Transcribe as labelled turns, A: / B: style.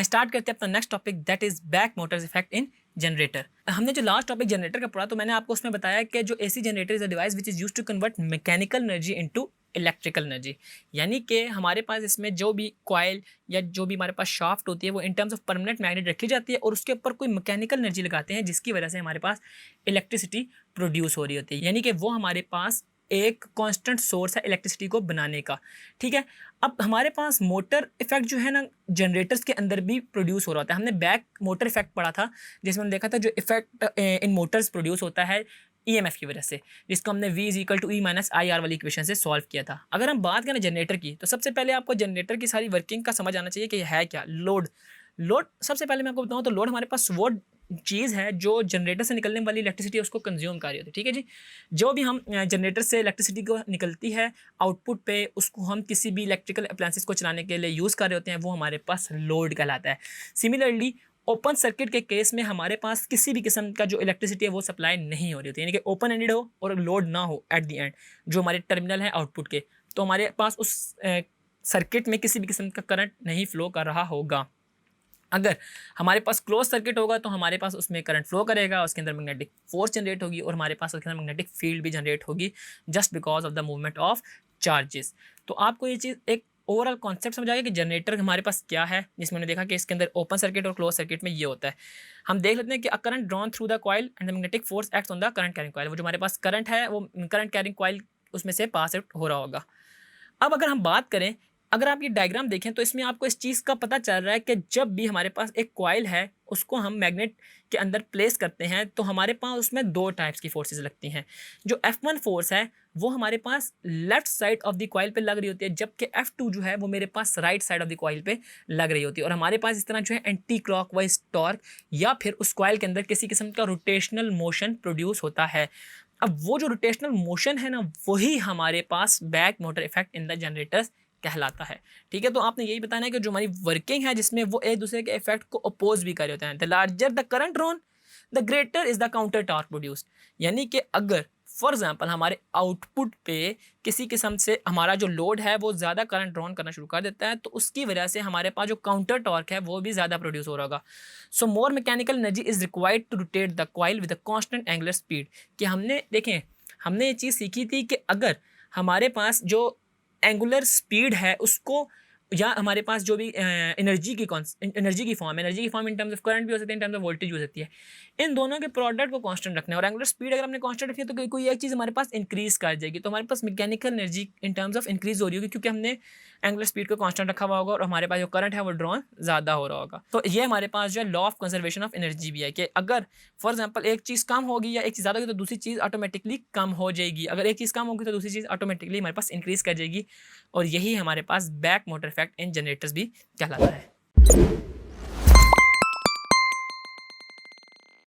A: I start करते हैं अपना next topic, that is back Motors effect in generator. हमने जो लास्ट टॉपिक जनरेटर का पढ़ा तो मैंने आपको उसमें बताया कि जो AC generator is a device which is used to convert mechanical energy into electrical energy. यानी कि हमारे पास इसमें जो भी कॉइल या जो भी हमारे पास शाफ्ट होती है वो इन टर्म्स ऑफ परमानेंट मैग्नेट रखी जाती है और उसके ऊपर कोई मैकेनिकल एनर्जी लगाते हैं जिसकी वजह से हमारे पास इलेक्ट्रिसिटी प्रोड्यूस हो रही होती है। यानी कि वो हमारे पास एक कांस्टेंट सोर्स है इलेक्ट्रिसिटी को बनाने का। ठीक है, अब हमारे पास मोटर इफेक्ट जो है ना जनरेटर्स के अंदर भी प्रोड्यूस हो रहा होता है। हमने बैक मोटर इफेक्ट पढ़ा था जिसमें हमने देखा था जो इफेक्ट इन मोटर्स प्रोड्यूस होता है ईएमएफ की वजह से, जिसको हमने V = E - IR वाली इक्वेशन से सॉल्व किया था। अगर हम बात करें जनरेटर की तो सबसे पहले आपको जनरेटर की सारी वर्किंग का समझ आना चाहिए कि है क्या लोड। सबसे पहले मैं आपको बताऊं तो लोड हमारे पास वो चीज़ है जो जनरेटर से निकलने वाली इलेक्ट्रिसिटी है उसको कंज्यूम कर रही होती है। ठीक है जी, जो भी हम जनरेटर से इलेक्ट्रिसिटी को निकलती है आउटपुट पे उसको हम किसी भी इलेक्ट्रिकल अप्लायंसेस को चलाने के लिए यूज़ कर रहे होते हैं, वो हमारे पास लोड कहलाता है। सिमिलरली ओपन सर्किट के केस में हमारे पास किसी भी किस्म का जो इलेक्ट्रिसिटी है वो सप्लाई नहीं हो रही होती है, यानी कि ओपन एंडेड हो और लोड ना हो एट द एंड जो हमारे टर्मिनल है आउटपुट के, तो हमारे पास उस सर्किट में किसी भी किस्म का करंट नहीं फ्लो कर रहा होगा। अगर हमारे पास क्लोज सर्किट होगा तो हमारे पास उसमें करंट फ्लो करेगा, उसके अंदर मैग्नेटिक फोर्स जनरेट होगी और हमारे पास उसके अंदर मैग्नेटिक फील्ड भी जनरेट होगी just because of the movement of charges. तो आपको ये चीज़ एक ओवरऑल कॉन्सेप्ट समझ आ गया कि जनरेटर हमारे पास क्या है, जिसमें हमने देखा कि इसके अंदर ओपन सर्किट और क्लोज सर्किट में ये होता है। हम देख लेते हैं कि a current drawn through the coil and the magnetic force acts on the current carrying coil. वो जो हमारे पास करंट है वो करंट कैरिंग कॉइल उसमें से पास आउट हो रहा होगा। अब अगर हम बात करें, अगर आप ये डायग्राम देखें तो इसमें आपको इस चीज़ का पता चल रहा है कि जब भी हमारे पास एक कॉइल है उसको हम मैग्नेट के अंदर प्लेस करते हैं तो हमारे पास उसमें दो टाइप्स की फोर्सेस लगती हैं। जो F1 फोर्स है वो हमारे पास left side of the coil पे लग रही होती है, जबकि F2 जो है वो मेरे पास right side of the coil पे लग रही होती है। और हमारे पास इस तरह जो है एंटी क्लॉकवाइज टॉर्क या फिर उस कॉइल के अंदर किसी किस्म का रोटेशनल मोशन प्रोड्यूस होता है। अब वो जो रोटेशनल मोशन है ना वही हमारे पास back motor effect in the generators कहलाता है। ठीक है, तो आपने यही बताना है कि जो हमारी वर्किंग है जिसमें वो एक दूसरे के इफेक्ट को अपोज भी कर रहे होते हैं। The larger the current drawn the greater is the counter torque produced. यानी कि अगर फॉर एग्जांपल हमारे आउटपुट पे किसी किस्म से हमारा जो लोड है वो ज़्यादा करंट ड्रॉन करना शुरू कर देता है तो उसकी वजह से हमारे पास जो काउंटर टॉर्क है वो भी ज़्यादा प्रोड्यूस हो रहा होगा। So more mechanical energy is required to rotate the coil with a constant angular speed. कि हमने देखें हमने ये चीज़ सीखी थी कि अगर हमारे पास जो एंगुलर स्पीड है उसको या हमारे पास जो भी एनर्जी की form in terms of current भी हो सकती है, इन टर्म्स ऑफ वोल्टेज भी हो सकती है, इन दोनों के प्रोडक्ट को कांस्टेंट रखना है। और एंगुलर स्पीड अगर हमने कांस्टेंट रखी है तो कोई एक चीज़ हमारे पास इंक्रीज कर जाएगी तो हमारे पास mechanical energy in terms of increase हो रही होगी क्योंकि हमने एंगुलर स्पीड को कांस्टेंट रखा हुआ होगा और हमारे पास जो करंट है वो ड्रॉन ज़्यादा हो रहा होगा। तो ये हमारे पास जो है law of conservation of energy भी है कि अगर फॉर एग्जाम्पल एक चीज़ कम होगी या एक चीज़ ज़्यादा होगी तो दूसरी चीज़ ऑटोमेटिकली कम हो जाएगी, अगर एक चीज़ कम होगी तो दूसरी चीज़ ऑटोमेटिकली हमारे पास इंक्रीज कर जाएगी। और यही हमारे पास back motor effect in generators भी कहलाता है।